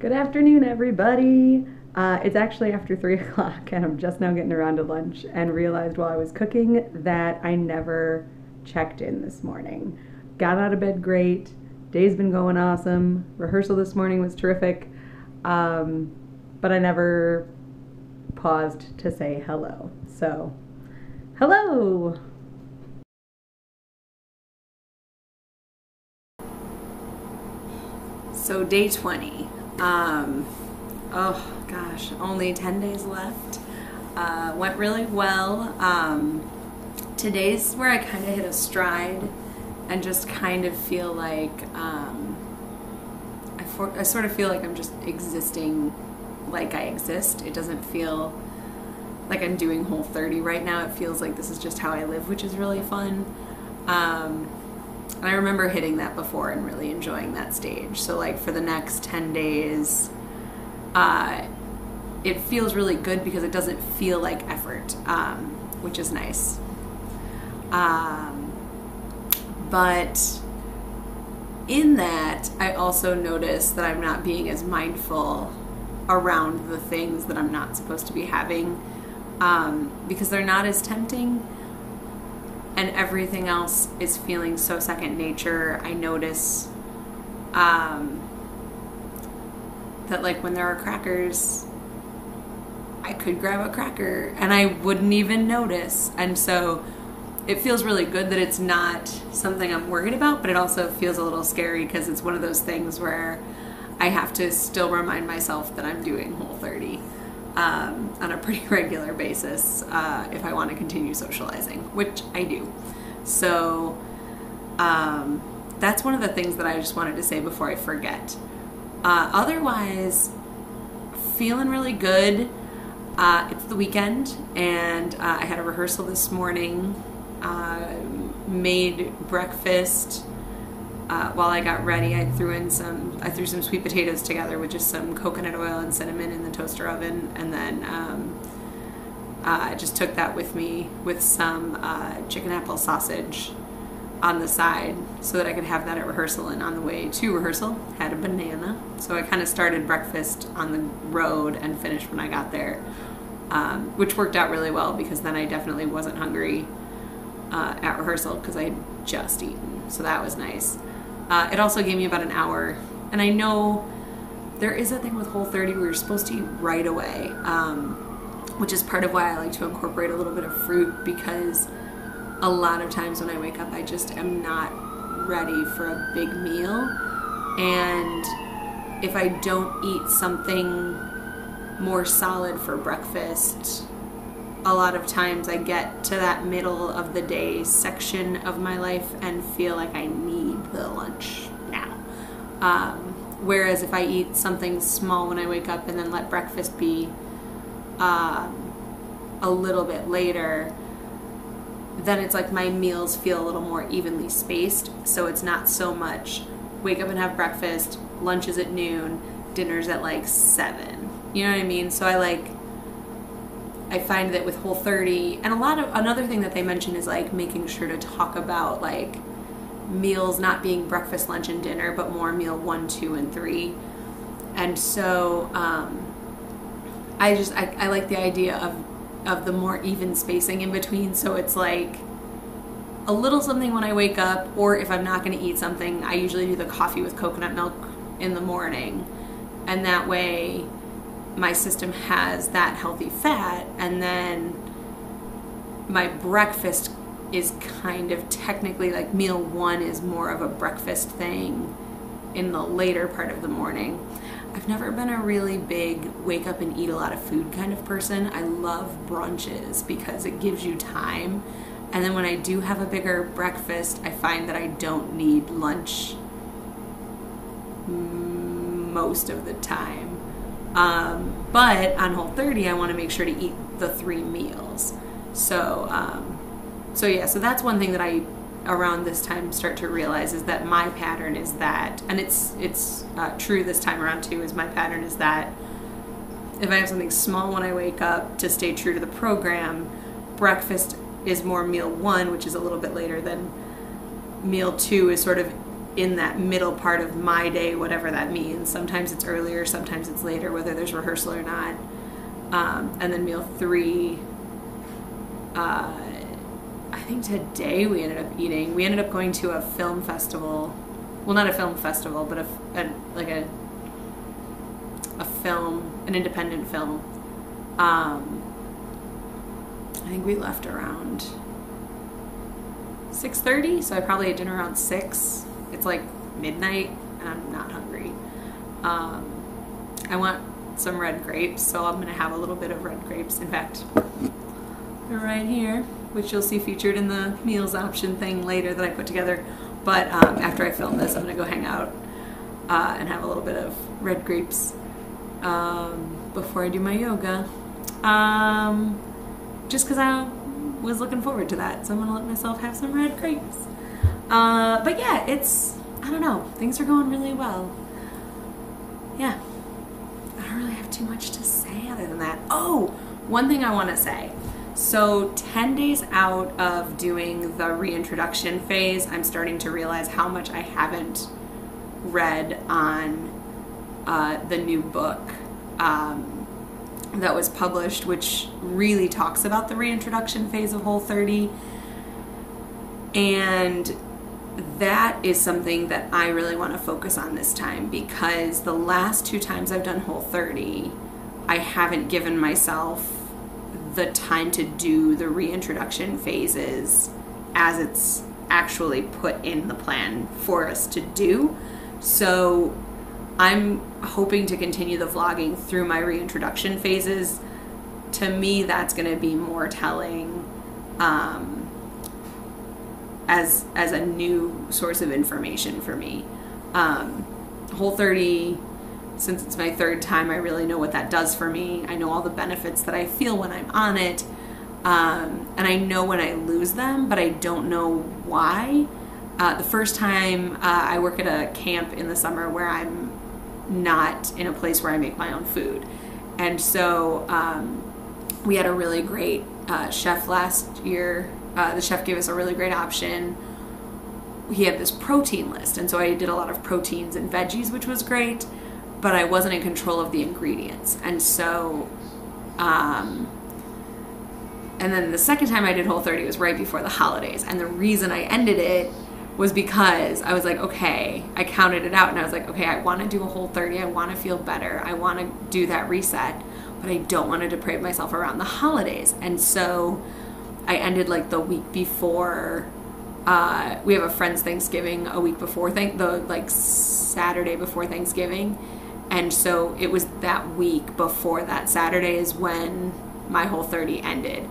Good afternoon, everybody. It's actually after 3 o'clock, and I'm just now getting around to lunch and realized while I was cooking that I never checked in this morning. Got out of bed great. Day's been going awesome. Rehearsal this morning was terrific, but I never paused to say hello. So, hello! So day 20. Oh gosh, only 10 days left. Went really well. Today's where I kind of hit a stride and just kind of feel like I sort of feel like I'm just existing like I exist. It doesn't feel like I'm doing Whole30 right now. It feels like this is just how I live, which is really fun. And I remember hitting that before and really enjoying that stage. So like for the next 10 days, it feels really good because it doesn't feel like effort, which is nice. But in that, I also notice that I'm not being as mindful around the things that I'm not supposed to be having, because they're not as tempting. And everything else is feeling so second nature. I notice that like when there are crackers, I could grab a cracker and I wouldn't even notice. And so it feels really good that it's not something I'm worried about, but it also feels a little scary because it's one of those things where I have to still remind myself that I'm doing Whole30 on a pretty regular basis if I want to continue socializing, which I do. So that's one of the things that I just wanted to say before I forget. Otherwise, feeling really good. It's the weekend, and I had a rehearsal this morning. Made breakfast. While I got ready, I threw some sweet potatoes together with just some coconut oil and cinnamon in the toaster oven, and then I just took that with me with some chicken apple sausage on the side so that I could have that at rehearsal. And on the way to rehearsal, had a banana. So I kind of started breakfast on the road and finished when I got there, which worked out really well because then I definitely wasn't hungry at rehearsal because I had just eaten. So that was nice. It also gave me about an hour, and I know there is a thing with Whole30 where you're supposed to eat right away, which is part of why I like to incorporate a little bit of fruit, because a lot of times when I wake up I just am not ready for a big meal, and if I don't eat something more solid for breakfast, a lot of times I get to that middle of the day section of my life and feel like I need the lunch now. Whereas if I eat something small when I wake up and then let breakfast be a little bit later, then it's like my meals feel a little more evenly spaced. So it's not so much wake up and have breakfast, lunch is at noon, dinner's at like 7. You know what I mean? So I find that with Whole30, and another thing that they mention is like making sure to talk about like meals not being breakfast, lunch, and dinner, but more meal 1, 2, and 3. And so I like the idea of the more even spacing in between. So it's like a little something when I wake up, or if I'm not going to eat something, I usually do the coffee with coconut milk in the morning, and that way my system has that healthy fat, and then my breakfast is kind of technically like meal 1 is more of a breakfast thing in the later part of the morning. I've never been a really big wake up and eat a lot of food kind of person. I love brunches because it gives you time, and then when I do have a bigger breakfast, I find that I don't need lunch most of the time. But on Whole30, I want to make sure to eat the 3 meals. So that's one thing that I, around this time, start to realize is that my pattern is that, and it's true this time around too, is my pattern is that if I have something small when I wake up to stay true to the program, breakfast is more meal 1, which is a little bit later than meal 2 is sort of in that middle part of my day, whatever that means. Sometimes it's earlier, sometimes it's later, whether there's rehearsal or not. And then meal 3, I think today we ended up going to a film festival. Well, not a film festival, but a film, an independent film. I think we left around 6:30, so I probably had dinner around 6. It's like midnight, and I'm not hungry. I want some red grapes, so I'm going to have a little bit of red grapes. In fact, they're right here, which you'll see featured in the meals option thing later that I put together. But after I film this, I'm going to go hang out and have a little bit of red grapes before I do my yoga. Just because I was looking forward to that, so I'm going to let myself have some red grapes. But yeah, I don't know, things are going really well. Yeah, I don't really have too much to say other than that. Oh, one thing I want to say. So 10 days out of doing the reintroduction phase, I'm starting to realize how much I haven't read on the new book that was published, which really talks about the reintroduction phase of Whole30. And that is something that I really want to focus on this time, because the last 2 times I've done Whole30, I haven't given myself the time to do the reintroduction phases as it's actually put in the plan for us to do. So I'm hoping to continue the vlogging through my reintroduction phases. To me, that's going to be more telling as a new source of information for me. Whole30, since it's my 3rd time, I really know what that does for me. I know all the benefits that I feel when I'm on it. And I know when I lose them, but I don't know why. The first time I work at a camp in the summer where I'm not in a place where I make my own food. And so we had a really great chef last year. The chef gave us a really great option. He had this protein list, and so I did a lot of proteins and veggies, which was great, but I wasn't in control of the ingredients. And so, and then the second time I did Whole30 was right before the holidays. And the reason I ended it was because I was like, okay, I counted it out and I was like, okay, I want to do a Whole30. I want to feel better. I want to do that reset, but I don't want to deprave myself around the holidays. And so I ended like the week before. We have a friend's Thanksgiving a week before Saturday before Thanksgiving. And so it was that week before that Saturday is when my Whole30 ended.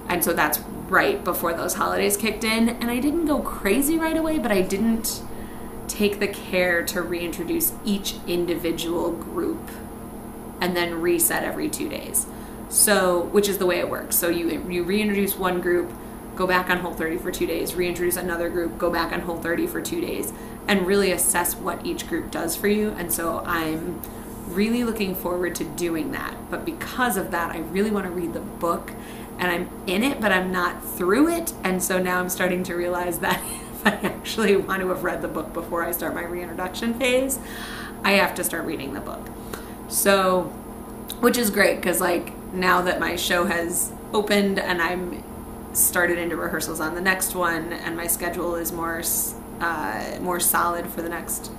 And so that's right before those holidays kicked in. And I didn't go crazy right away, but I didn't take the care to reintroduce each individual group and then reset every 2 days. So, which is the way it works. So you reintroduce one group, go back on Whole30 for 2 days, reintroduce another group, go back on Whole30 for 2 days, and really assess what each group does for you. And so I'm really looking forward to doing that. But because of that, I really want to read the book, and I'm in it, but I'm not through it. And so now I'm starting to realize that if I actually want to have read the book before I start my reintroduction phase, I have to start reading the book. So, which is great, because like now that my show has opened and I'm started into rehearsals on the next one, and my schedule is more solid for the next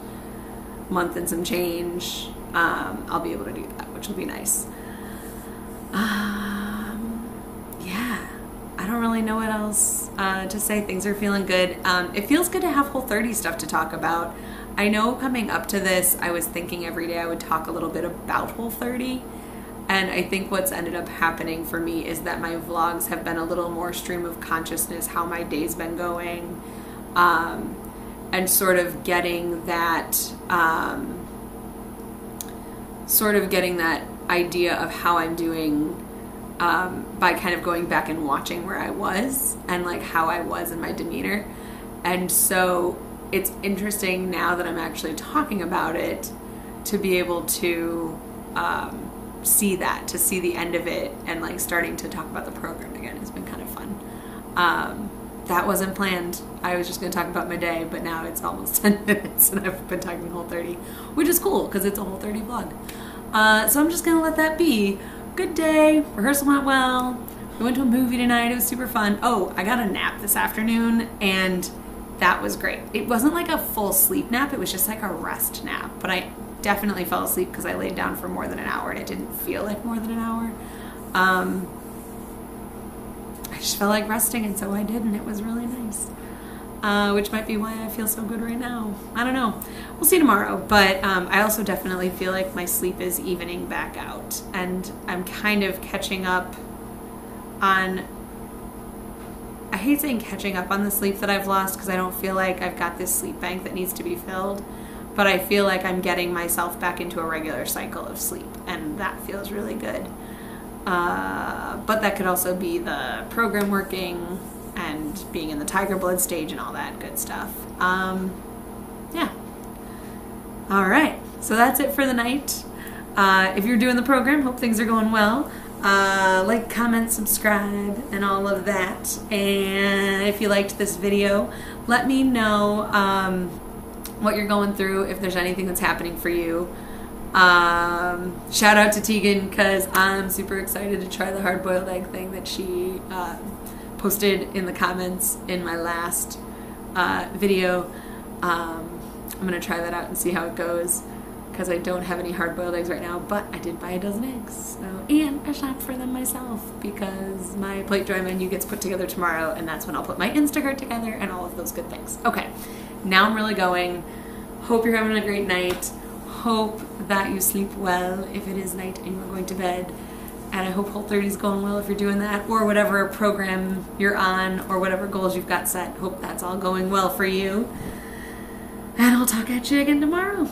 month and some change, I'll be able to do that, which will be nice. Yeah, I don't really know what else to say. Things are feeling good. It feels good to have Whole30 stuff to talk about. I know coming up to this, I was thinking every day I would talk a little bit about Whole30. And I think what's ended up happening for me is that my vlogs have been a little more stream of consciousness, how my day's been going, and sort of getting that idea of how I'm doing by kind of going back and watching where I was and like how I was in my demeanor. And so it's interesting now that I'm actually talking about it to be able to see that, to see the end of it, and like starting to talk about the program again has been kind of fun. that wasn't planned. I was just going to talk about my day, but now it's almost 10 minutes and I've been talking Whole30, which is cool because it's a Whole30 vlog. So I'm just going to let that be. Good day. Rehearsal went well. We went to a movie tonight. It was super fun. Oh, I got a nap this afternoon and that was great. It wasn't like a full sleep nap. It was just like a rest nap, but I definitely fell asleep because I laid down for more than an hour and it didn't feel like more than an hour. I just felt like resting, and so I did, and it was really nice. Which might be why I feel so good right now. I don't know. We'll see tomorrow, but I also definitely feel like my sleep is evening back out, and I'm kind of catching up on, I hate saying catching up on the sleep that I've lost because I don't feel like I've got this sleep bank that needs to be filled, but I feel like I'm getting myself back into a regular cycle of sleep, and that feels really good. But that could also be the program working and being in the tiger blood stage and all that good stuff. Yeah. All right. So that's it for the night. If you're doing the program, hope things are going well. Like, comment, subscribe, and all of that. And if you liked this video, let me know what you're going through, if there's anything that's happening for you. Shout out to Tegan because I'm super excited to try the hard-boiled egg thing that she posted in the comments in my last video. I'm gonna try that out and see how it goes because I don't have any hard-boiled eggs right now, but I did buy a dozen eggs, and I shopped for them myself because my plate dry menu gets put together tomorrow, and that's when I'll put my Instacart together and all of those good things. Okay, now I'm really going. Hope you're having a great night. Hope that you sleep well if it is night and you're going to bed, and I hope Whole30 is going well if you're doing that, or whatever program you're on, or whatever goals you've got set. Hope that's all going well for you, and I'll talk at you again tomorrow.